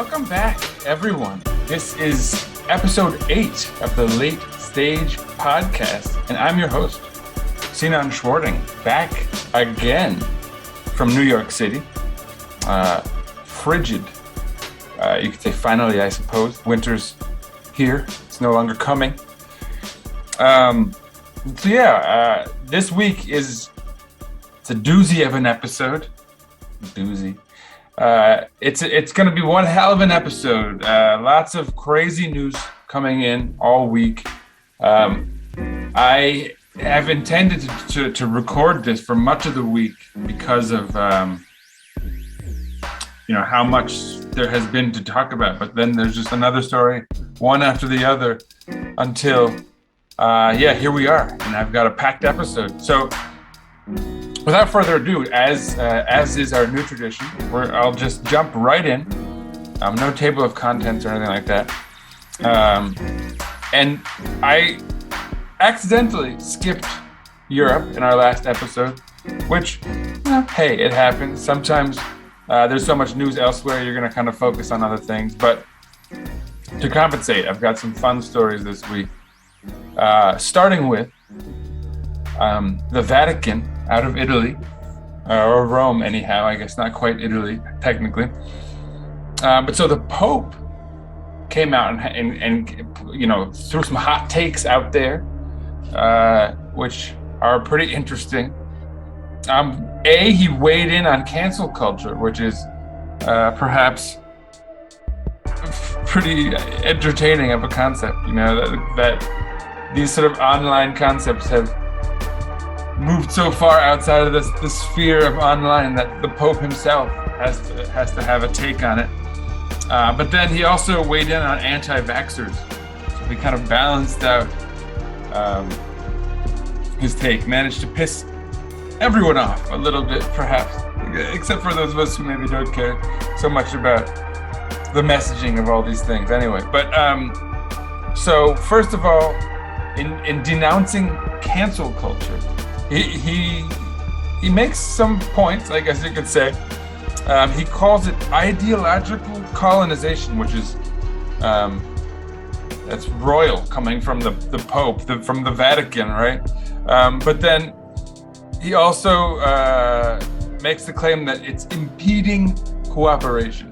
Welcome back, everyone. This is episode 8 of the Late Stage Podcast, and I'm your host, Sinan Schwarting, back again from New York City. Frigid. You could say finally, I suppose. Winter's here. It's no longer coming. This week it's a doozy of an episode. Doozy. It's going to be one hell of an episode. Lots of crazy news coming in all week. I have intended to record this for much of the week because of how much there has been to talk about. But then there's just another story, one after the other, until here we are, and I've got a packed episode. So without further ado, as is our new tradition, I'll just jump right in. No table of contents or anything like that. And I accidentally skipped Europe in our last episode, which, hey, it happens. Sometimes there's so much news elsewhere, you're going to kind of focus on other things. But to compensate, I've got some fun stories this week. Starting with the Vatican out of Italy, or Rome anyhow, I guess not quite Italy technically. But so the Pope came out and threw some hot takes out there, which are pretty interesting. He weighed in on cancel culture, which is perhaps pretty entertaining of a concept, that these sort of online concepts have moved so far outside of the sphere of online that the Pope himself has to have a take on it. But then he also weighed in on anti-vaxxers. So he kind of balanced out his take, managed to piss everyone off a little bit, perhaps, except for those of us who maybe don't care so much about the messaging of all these things. Anyway, but so first of all, in denouncing cancel culture, he makes some points, I guess you could say. He calls it ideological colonization, which is that's royal, coming from the Pope, from the Vatican, right? But then he also makes the claim that it's impeding cooperation.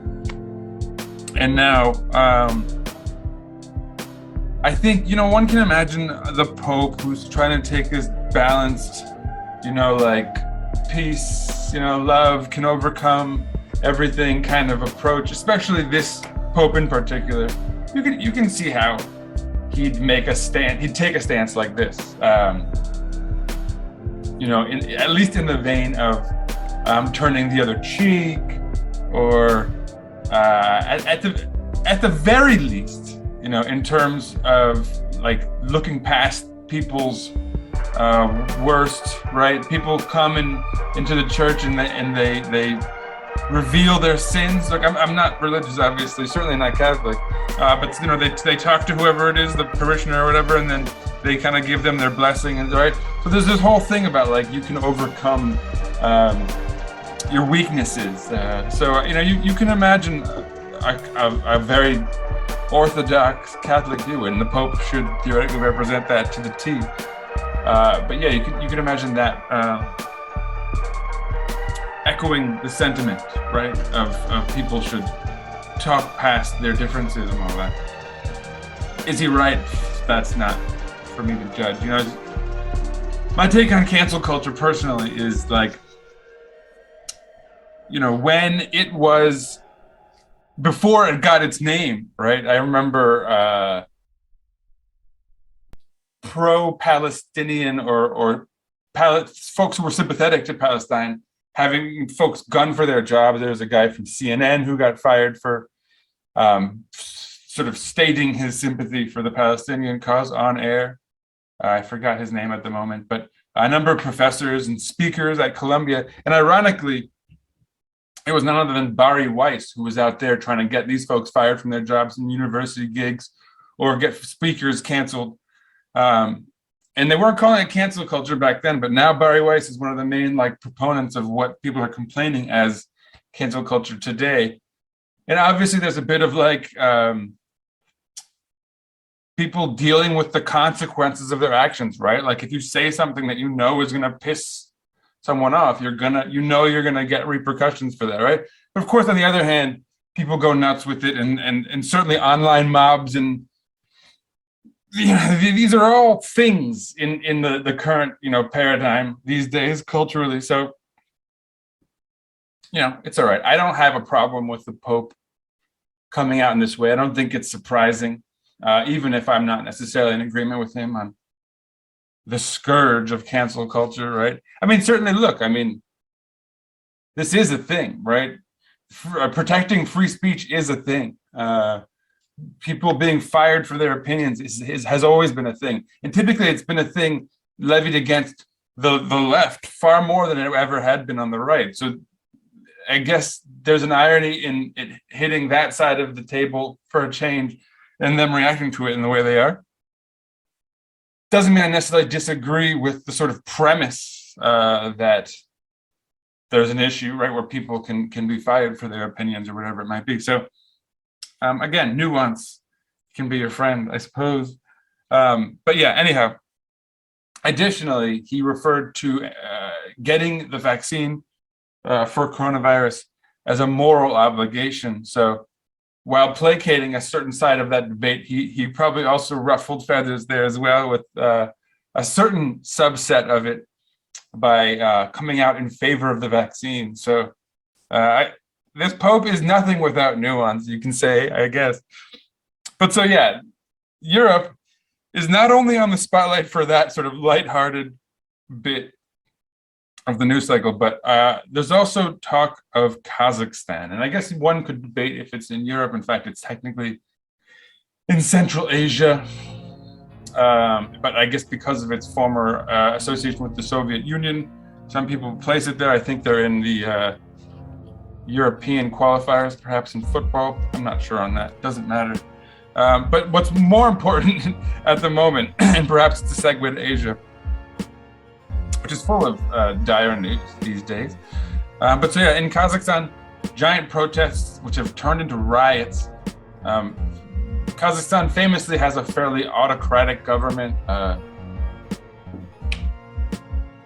And now, I think, one can imagine the Pope who's trying to take this balanced, peace, love can overcome everything kind of approach, especially this Pope in particular. You can see how he'd take a stance like this, at least in the vein of turning the other cheek, or at the very least, in terms of like looking past people's worst, right? People come into the church and they reveal their sins. Look, I'm not religious, obviously, certainly not Catholic, but they talk to whoever it is, the parishioner or whatever, and then they kind of give them their blessing, and right. So there's this whole thing about like you can overcome your weaknesses. So you can imagine a very Orthodox Catholic view, and the Pope should theoretically represent that to the T. But yeah, you can imagine that echoing the sentiment, right, of people should talk past their differences and all that. Is he right? That's not for me to judge. My take on cancel culture personally is like, when it was, before it got its name, right? I remember pro-Palestinian or folks who were sympathetic to Palestine having folks gun for their jobs. There was a guy from CNN who got fired for sort of stating his sympathy for the Palestinian cause on air. I forgot his name at the moment, but a number of professors and speakers at Columbia. And ironically, it was none other than Bari Weiss who was out there trying to get these folks fired from their jobs and university gigs or get speakers canceled. And they weren't calling it cancel culture back then, but now Bari Weiss is one of the main proponents of what people are complaining as cancel culture today. And obviously there's a bit of like people dealing with the consequences of their actions, right? Like if you say something that you know is going to piss someone off, you're going to get repercussions for that, right? But of course, on the other hand, people go nuts with it, and certainly online mobs, and these are all things in the current paradigm these days culturally. So it's all right. I don't have a problem with the Pope coming out in this way. I don't think it's surprising, even if I'm not necessarily in agreement with him on the scourge of cancel culture, right? I mean, certainly, look, I mean, this is a thing, right? Protecting free speech is a thing. People being fired for their opinions has always been a thing. And typically it's been a thing levied against the left far more than it ever had been on the right. So I guess there's an irony in it hitting that side of the table for a change and them reacting to it in the way they are. Doesn't mean I necessarily disagree with the sort of premise that there's an issue, right, where people can be fired for their opinions or whatever it might be. So again, nuance can be your friend, I suppose. But yeah, anyhow, additionally, he referred to getting the vaccine for coronavirus as a moral obligation. So while placating a certain side of that debate, he probably also ruffled feathers there as well with a certain subset of it by coming out in favor of the vaccine. So this Pope is nothing without nuance, you can say, I guess. But so yeah, Europe is not only on the spotlight for that sort of lighthearted bit of the news cycle, but there's also talk of Kazakhstan. And I guess one could debate if it's in Europe. In fact, it's technically in Central Asia. But I guess because of its former association with the Soviet Union, some people place it there. I think they're in the European qualifiers, perhaps in football. I'm not sure on that. Doesn't matter. But what's more important at the moment, and perhaps it's a segue to Asia, which is full of dire news these days. But so yeah, in Kazakhstan, giant protests which have turned into riots. Kazakhstan famously has a fairly autocratic government.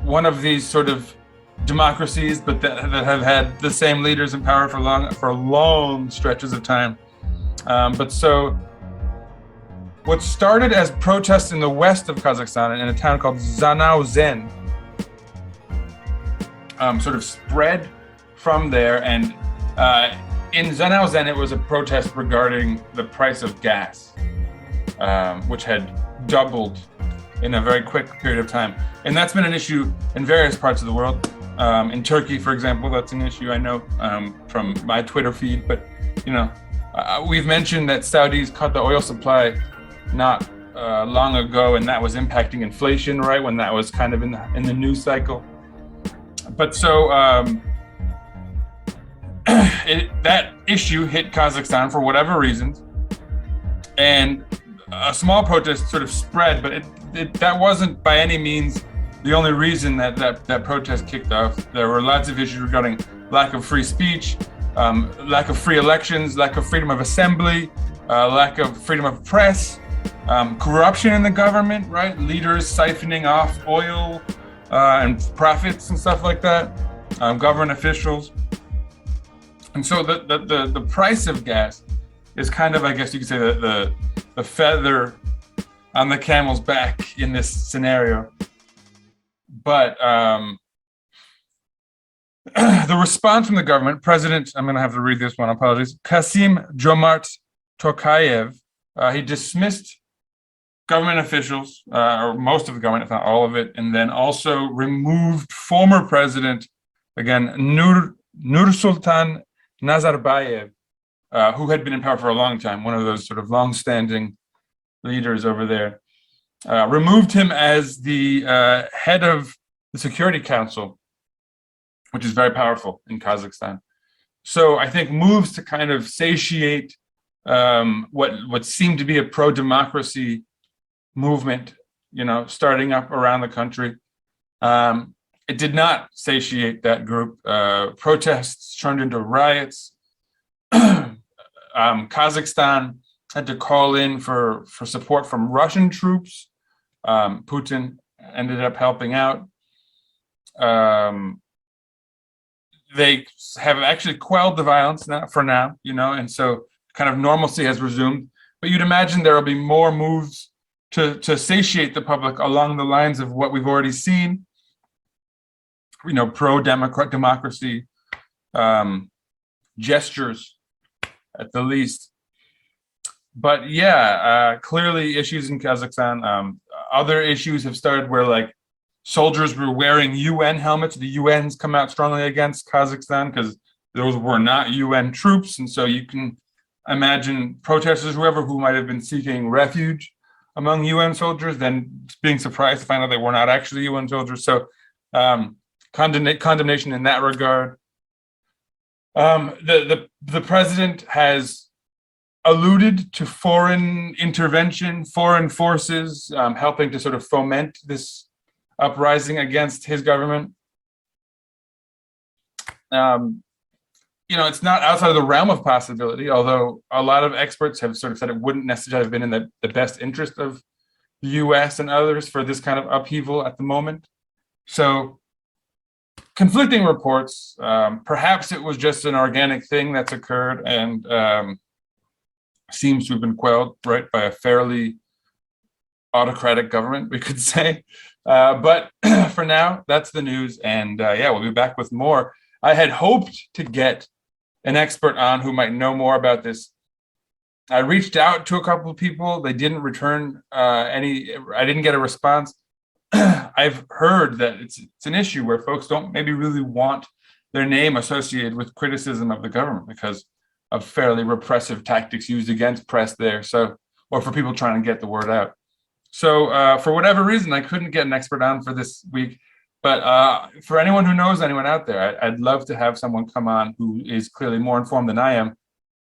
One of these sort of democracies, but that have had the same leaders in power for long stretches of time. But so what started as protests in the west of Kazakhstan in a town called Zhanaozen sort of spread from there, and in Zhanaozen it was a protest regarding the price of gas, which had doubled in a very quick period of time. And that's been an issue in various parts of the world. In Turkey, for example, that's an issue I know from my Twitter feed. But we've mentioned that Saudis cut the oil supply not long ago, and that was impacting inflation, right, when that was kind of in the news cycle. But so that issue hit Kazakhstan for whatever reasons, and a small protest sort of spread, but that wasn't by any means the only reason that protest kicked off. There were lots of issues regarding lack of free speech, lack of free elections, lack of freedom of assembly, lack of freedom of press, corruption in the government, right? Leaders siphoning off oil and profits and stuff like that, government officials. And so the price of gas is kind of, I guess you could say, the feather on the camel's back in this scenario. But the response from the government, President, I'm going to have to read this one, apologies, Kassym-Jomart Tokayev, he dismissed government officials, or most of the government, if not all of it, and then also removed former president, again, Nursultan Nazarbayev, who had been in power for a long time, one of those sort of long-standing leaders over there, removed him as the head of the Security Council, which is very powerful in Kazakhstan. So I think moves to kind of satiate what seemed to be a pro-democracy movement, starting up around the country. It did not satiate that group. Protests turned into riots. Kazakhstan had to call in for support from Russian troops. Putin ended up helping out. They have actually quelled the violence now, for now, and so kind of normalcy has resumed. But you'd imagine there will be more moves to satiate the public along the lines of what we've already seen, pro-democracy gestures at the least. But yeah, clearly issues in Kazakhstan. Other issues have started where like soldiers were wearing UN helmets. The UN's come out strongly against Kazakhstan because those were not UN troops. And so you can imagine protesters, whoever, who might have been seeking refuge among UN soldiers, then being surprised to find out they were not actually UN soldiers. So condemnation in that regard. The president has alluded to foreign intervention, foreign forces helping to sort of foment this uprising against his government. It's not outside of the realm of possibility, although a lot of experts have sort of said it wouldn't necessarily have been in the best interest of the US and others for this kind of upheaval at the moment. So conflicting reports, perhaps it was just an organic thing that's occurred and seems to have been quelled, right, by a fairly autocratic government, we could say. But for now, that's the news. And we'll be back with more. I had hoped to get an expert on who might know more about this. I reached out to a couple of people. They didn't return I didn't get a response. I've heard that it's an issue where folks don't maybe really want their name associated with criticism of the government because of fairly repressive tactics used against press there. So, or for people trying to get the word out. So for whatever reason, I couldn't get an expert on for this week. But for anyone who knows anyone out there, I'd love to have someone come on who is clearly more informed than I am.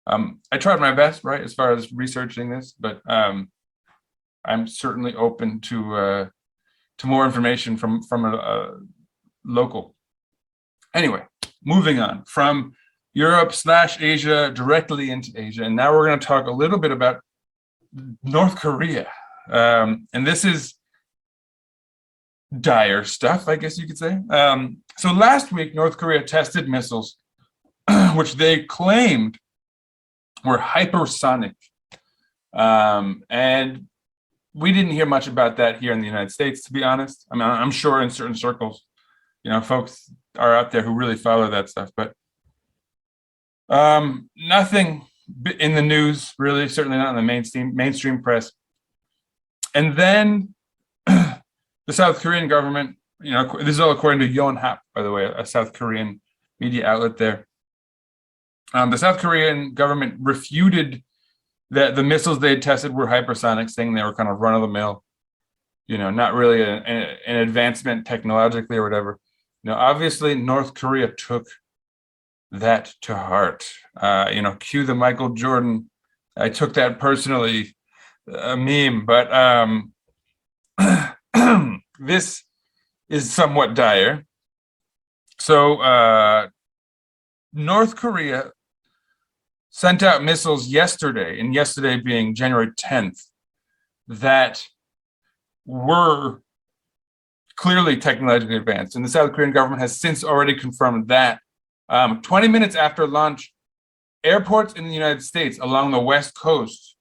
I tried my best, right, as far as researching this, but I'm certainly open to more information from a local. Anyway, moving on from Europe/Asia directly into Asia, and now we're going to talk a little bit about North Korea, and this is dire stuff, I guess you could say. So last week, North Korea tested missiles, which they claimed were hypersonic, and we didn't hear much about that here in the United States, to be honest. I mean, I'm sure in certain circles, folks are out there who really follow that stuff, but nothing in the news, really, certainly not in the mainstream press. And then the South Korean government, this is all according to Yonhap, by the way, a South Korean media outlet there. The South Korean government refuted that the missiles they had tested were hypersonic, saying they were kind of run-of-the-mill, not really an advancement technologically or whatever. Obviously, North Korea took that to heart. Cue the Michael Jordan, I took that personally meme, but this is somewhat dire. So North Korea sent out missiles yesterday, and yesterday being January 10th, that were clearly technologically advanced. And the South Korean government has since already confirmed that. 20 minutes after launch, airports in the United States along the West Coast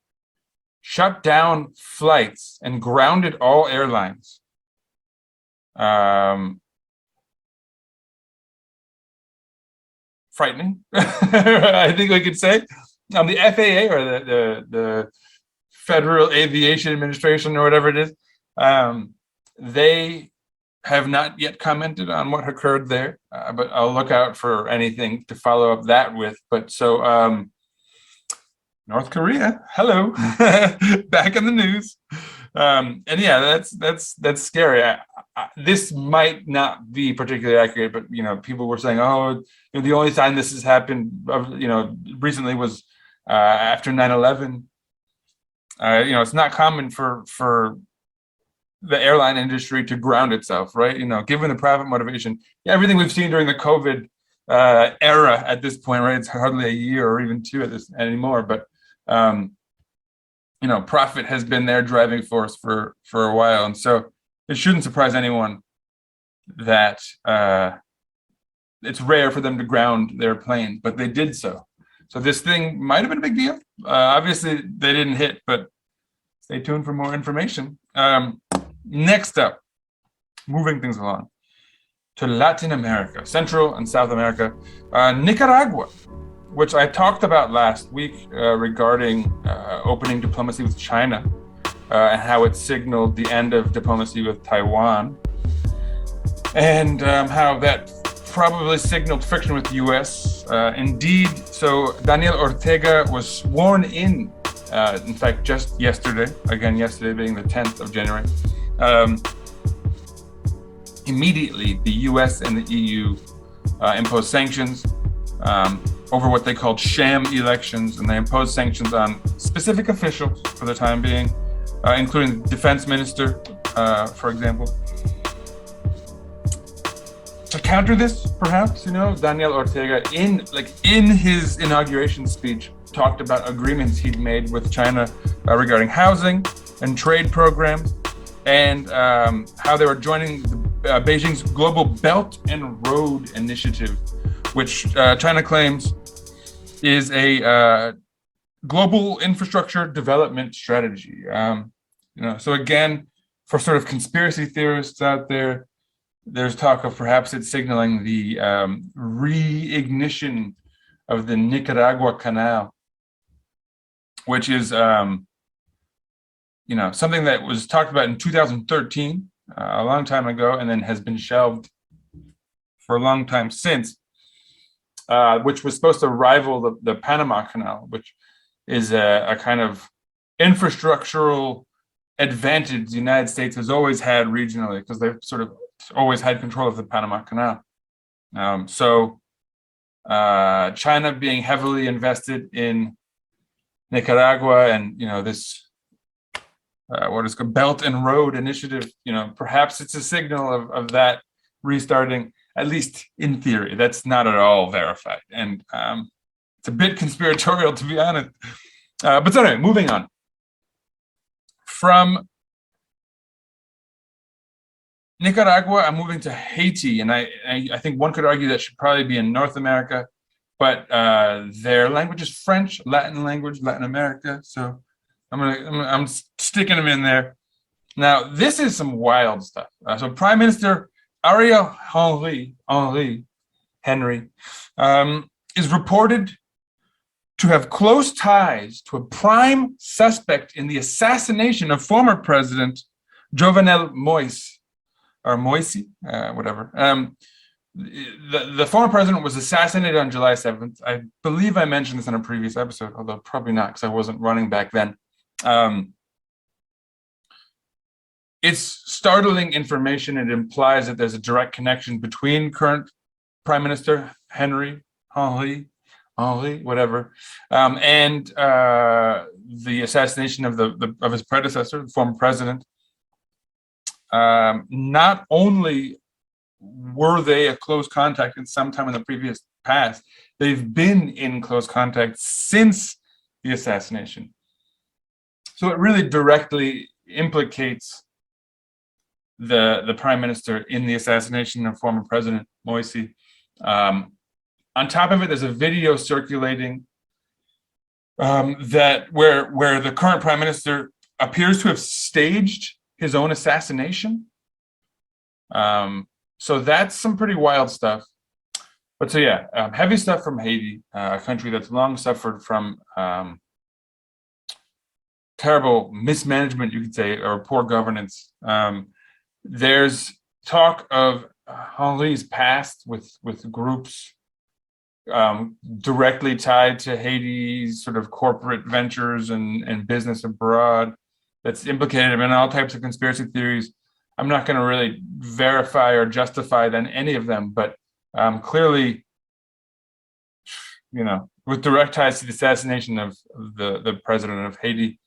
shut down flights and grounded all airlines. Frightening, I think we could say. The FAA, or the Federal Aviation Administration, or whatever it is, they have not yet commented on what occurred there, but I'll look out for anything to follow up that with. But so North Korea, hello, back in the news. And yeah, that's scary. This might not be particularly accurate, but people were saying, oh, the only time this has happened, recently was after 9/11. It's not common for the airline industry to ground itself, right? Given the profit motivation, everything we've seen during the COVID era at this point, right? It's hardly a year or even two at this anymore, but profit has been their driving force for a while, and so it shouldn't surprise anyone that it's rare for them to ground their plane, but they did so. So this thing might have been a big deal. Obviously, they didn't hit, but stay tuned for more information. Next up, moving things along to Latin America, Central and South America, Nicaragua, which I talked about last week regarding opening diplomacy with China and how it signaled the end of diplomacy with Taiwan, and how that probably signaled friction with the US. Indeed, so Daniel Ortega was sworn in fact, just yesterday, again, yesterday being the 10th of January. Immediately, the US and the EU imposed sanctions over what they called sham elections, and they imposed sanctions on specific officials for the time being, including the defense minister, for example. To counter this, perhaps, Daniel Ortega, in his inauguration speech, talked about agreements he'd made with China regarding housing and trade programs, and how they were joining Beijing's Global Belt and Road Initiative, which China claims is a global infrastructure development strategy. So again, for sort of conspiracy theorists out there, there's talk of perhaps it's signaling the reignition of the Nicaragua Canal, which is something that was talked about in 2013, a long time ago, and then has been shelved for a long time since, which was supposed to rival the Panama Canal, which is a kind of infrastructural advantage the United States has always had regionally, because they've sort of always had control of the Panama Canal. So China being heavily invested in Nicaragua and this what is called Belt and Road Initiative, perhaps it's a signal of that restarting, at least in theory. That's not at all verified, and it's a bit conspiratorial, to be honest. But so anyway, moving on from Nicaragua, I'm moving to Haiti, and I think one could argue that should probably be in North America, but their language is French, Latin language, Latin America. So I'm sticking them in there. Now, this is some wild stuff. So Prime Minister Ariel Henry is reported to have close ties to a prime suspect in the assassination of former President Jovenel Moïse, or Moisey, whatever. The former president was assassinated on July 7th. I believe I mentioned this in a previous episode, although probably not, because I wasn't running back then. It's startling information. It implies that there's a direct connection between current Prime Minister Henry, whatever, and the assassination of his predecessor, the former president. Not only were they a close contact in some time in the previous past, they've been in close contact since the assassination. So it really directly implicates the prime minister in the assassination of former President Moisey. On top of it, there's a video circulating that where the current prime minister appears to have staged his own assassination. So that's some pretty wild stuff. But so yeah, heavy stuff from Haiti, a country that's long suffered from terrible mismanagement, you could say, or poor governance. There's talk of Henry's past with groups directly tied to Haiti's sort of corporate ventures and business abroad that's implicated him in all types of conspiracy theories. I'm not going to really verify or justify then any of them, but clearly, with direct ties to the assassination of the president of Haiti,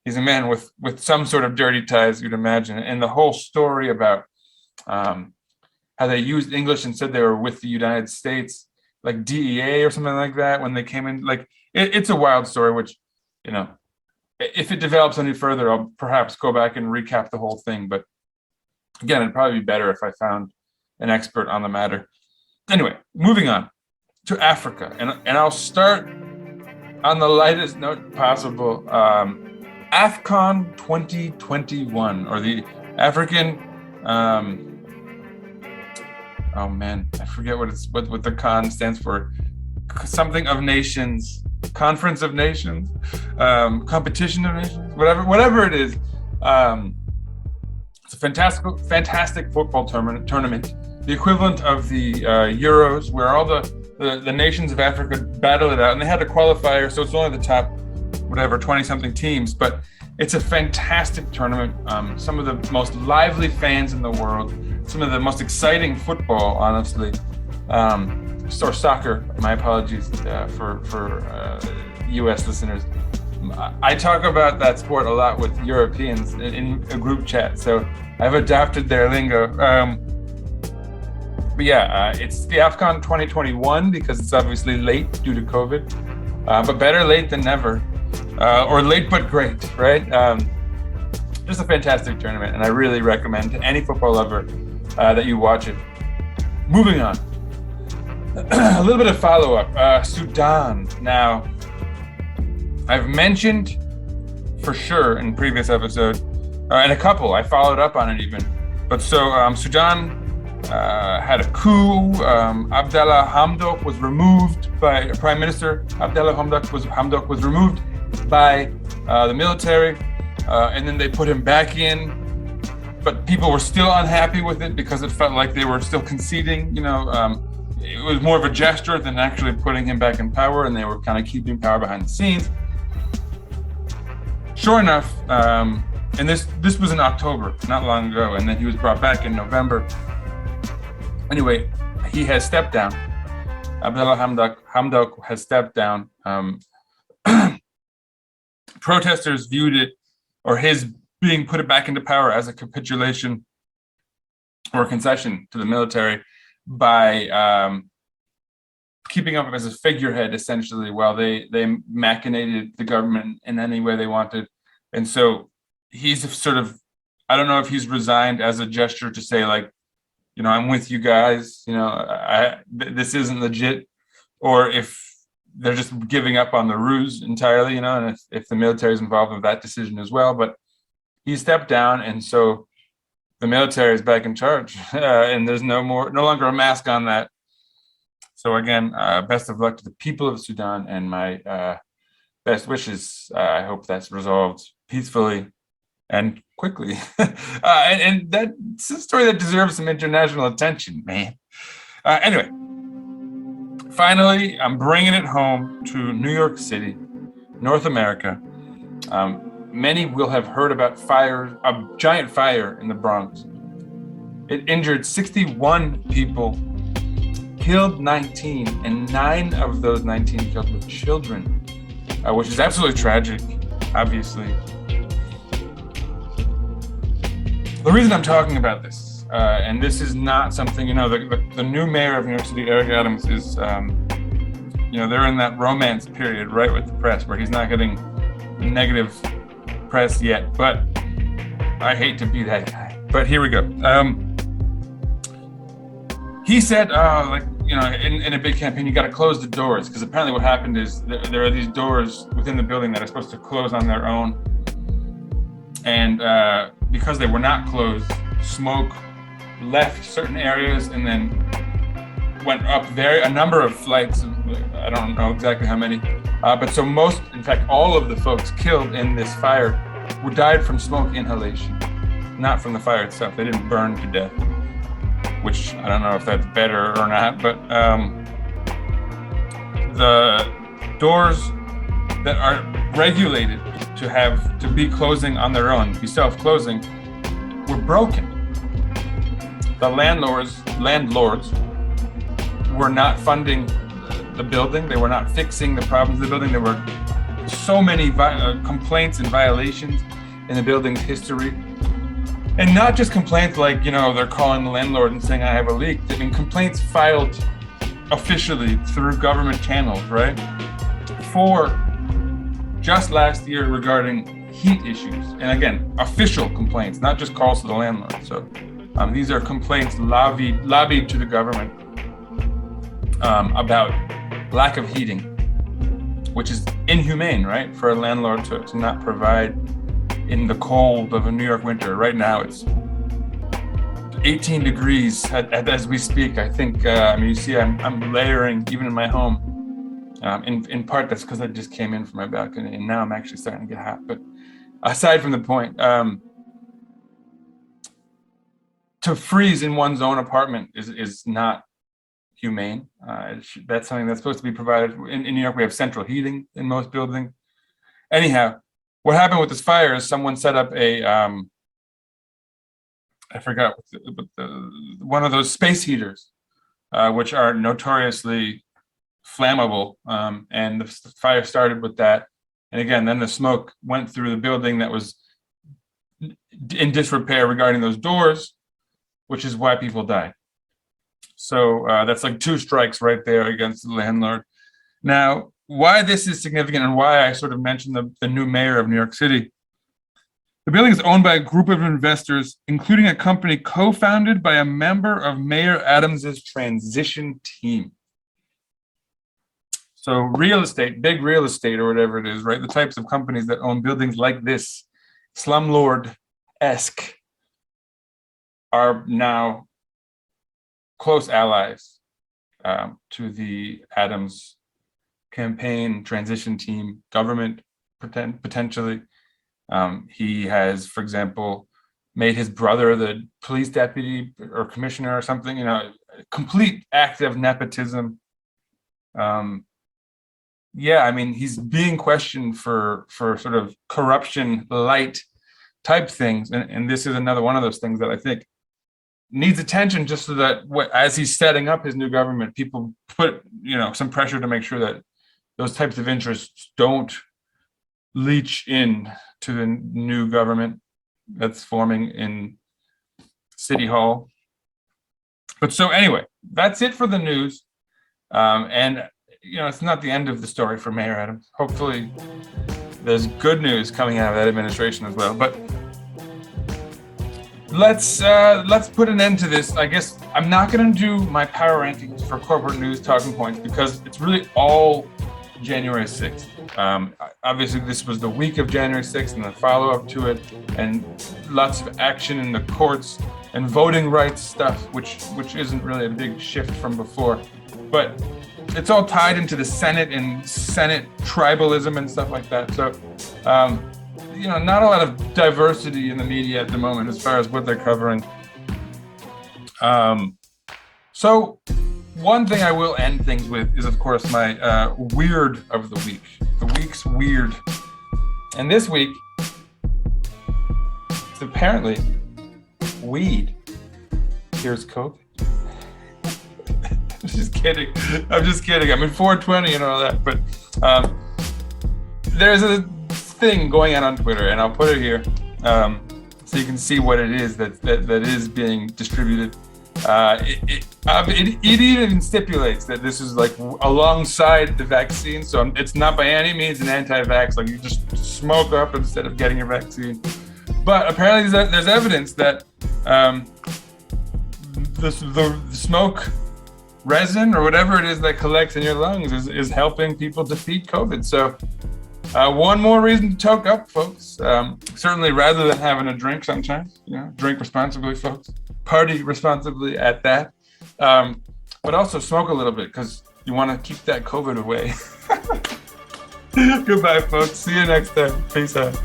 he's a man with some sort of dirty ties, you'd imagine. And the whole story about how they used English and said they were with the United States like DEA or something like that when they came in. Like it's a wild story, which, you know, if it develops any further, I'll perhaps go back and recap the whole thing. But again, it'd probably be better if I found an expert on the matter. Anyway, moving on to Africa, and I'll start on the lightest note possible. AFCON 2021, or the African, oh man, I forget what the con stands for. Something of Nations, Conference of Nations, Competition of Nations, whatever it is. It's a fantastic football tournament, the equivalent of the Euros, where all the nations of Africa battle it out, and they had a qualifier, so it's only the top, 20-something teams, but it's a fantastic tournament. Some of the most lively fans in the world, some of the most exciting football, honestly, or soccer. My apologies for U.S. listeners. I talk about that sport a lot with Europeans in a group chat, so I've adopted their lingo. But yeah, it's the AFCON 2021 because it's obviously late due to COVID, but better late than never, or late but great, right? Just a fantastic tournament, and I really recommend to any football lover that you watch it. Moving on, a little bit of follow-up. Sudan. Now, I've mentioned for sure in previous episode, and a couple, I followed up on it even. But so Sudan had a coup. Abdallah Hamdok was removed by Prime Minister. Abdallah Hamdok was removed by the military, and then they put him back in. But people were still unhappy with it because it felt like they were still conceding. It was more of a gesture than actually putting him back in power, and they were kind of keeping power behind the scenes. Sure enough, and this was in October, not long ago, and then he was brought back in November. Anyway, he has stepped down. Abdallah Hamdok has stepped down. Protesters viewed it, or his being put back into power, as a capitulation or a concession to the military by keeping up as a figurehead, essentially, while they machinated the government in any way they wanted. And so he's sort of, I don't know if he's resigned as a gesture to say, like, I'm with you guys, this isn't legit, or if they're just giving up on the ruse entirely, and if the military is involved with that decision as well. But he stepped down, and so the military is back in charge, and there's no longer a mask on that. So again, best of luck to the people of Sudan, and my best wishes. I hope that's resolved peacefully and quickly. And that's a story that deserves some international attention, man. Anyway, finally, I'm bringing it home to New York City, North America. Many will have heard about a giant fire in the Bronx. It injured 61 people, killed 19, and 9 of those 19 killed were children, which is absolutely tragic, obviously. The reason I'm talking about this, and this is not something, the new mayor of New York City, Eric Adams, is, they're in that romance period, right, with the press, where he's not getting negative press yet, but I hate to be that guy. But here we go. He said, in a big campaign, you got to close the doors, because apparently what happened is there are these doors within the building that are supposed to close on their own, and because they were not closed, smoke left certain areas and then went up a number of flights. I don't know exactly how many, but so in fact, all of the folks killed in this fire died from smoke inhalation, not from the fire itself. They didn't burn to death, which I don't know if that's better or not, but the doors that are regulated to be closing on their own, be self-closing, were broken. The landlords were not funding the building. They were not fixing the problems of the building. There were so many complaints and violations in the building's history. And not just complaints like, they're calling the landlord and saying, I have a leak. I mean, complaints filed officially through government channels, right? For just last year regarding heat issues. And again, official complaints, not just calls to the landlord. So these are complaints lobbied to the government about lack of heating, which is inhumane, right? For a landlord to not provide in the cold of a New York winter. Right now it's 18 degrees as we speak. I think, you see I'm layering even in my home. In part, that's because I just came in from my balcony and now I'm actually starting to get hot. But aside from the point, to freeze in one's own apartment is not humane. That's something that's supposed to be provided. In New York, we have central heating in most buildings. Anyhow, what happened with this fire is someone set up a, I forgot, one of those space heaters, which are notoriously flammable, and the fire started with that. And again, then the smoke went through the building that was in disrepair regarding those doors, which is why people died. So that's like 2 strikes right there against the landlord. Now, why this is significant and why I sort of mentioned the new mayor of New York City. The building is owned by a group of investors, including a company co-founded by a member of Mayor Adams's transition team. So real estate, big real estate or whatever it is, right? The types of companies that own buildings like this, slumlord-esque, are now close allies to the Adams campaign, transition team, government, potentially. He has, for example, made his brother the police deputy or commissioner or something, complete act of nepotism. Yeah, he's being questioned for sort of corruption light type things. And this is another one of those things that I think needs attention, just so that as he's setting up his new government, people put, some pressure to make sure that those types of interests don't leach in to the new government that's forming in City Hall. But so anyway, that's it for the news. And it's not the end of the story for Mayor Adams. Hopefully there's good news coming out of that administration as well. But let's put an end to this. I guess I'm not going to do my power rankings for corporate news talking points because it's really all January 6th. Obviously, this was the week of January 6th and the follow-up to it, and lots of action in the courts and voting rights stuff, which isn't really a big shift from before. But it's all tied into the Senate and Senate tribalism and stuff like that. So, not a lot of diversity in the media at the moment as far as what they're covering. So one thing I will end things with is, of course, my weird of the week. The week's weird. And this week, it's apparently weed. Here's COVID. I'm just kidding. I'm just kidding. 420 and all that. But there's a thing going on Twitter, and I'll put it here so you can see what it is that is being distributed. It even stipulates that this is like alongside the vaccine, so it's not by any means an anti-vax, like you just smoke up instead of getting your vaccine. But apparently there's evidence that the smoke resin or whatever it is that collects in your lungs is helping people defeat COVID. So one more reason to toke up, folks. Certainly rather than having a drink sometimes, drink responsibly, folks. Party responsibly at that. But also smoke a little bit because you want to keep that COVID away. Goodbye, folks. See you next time. Peace out.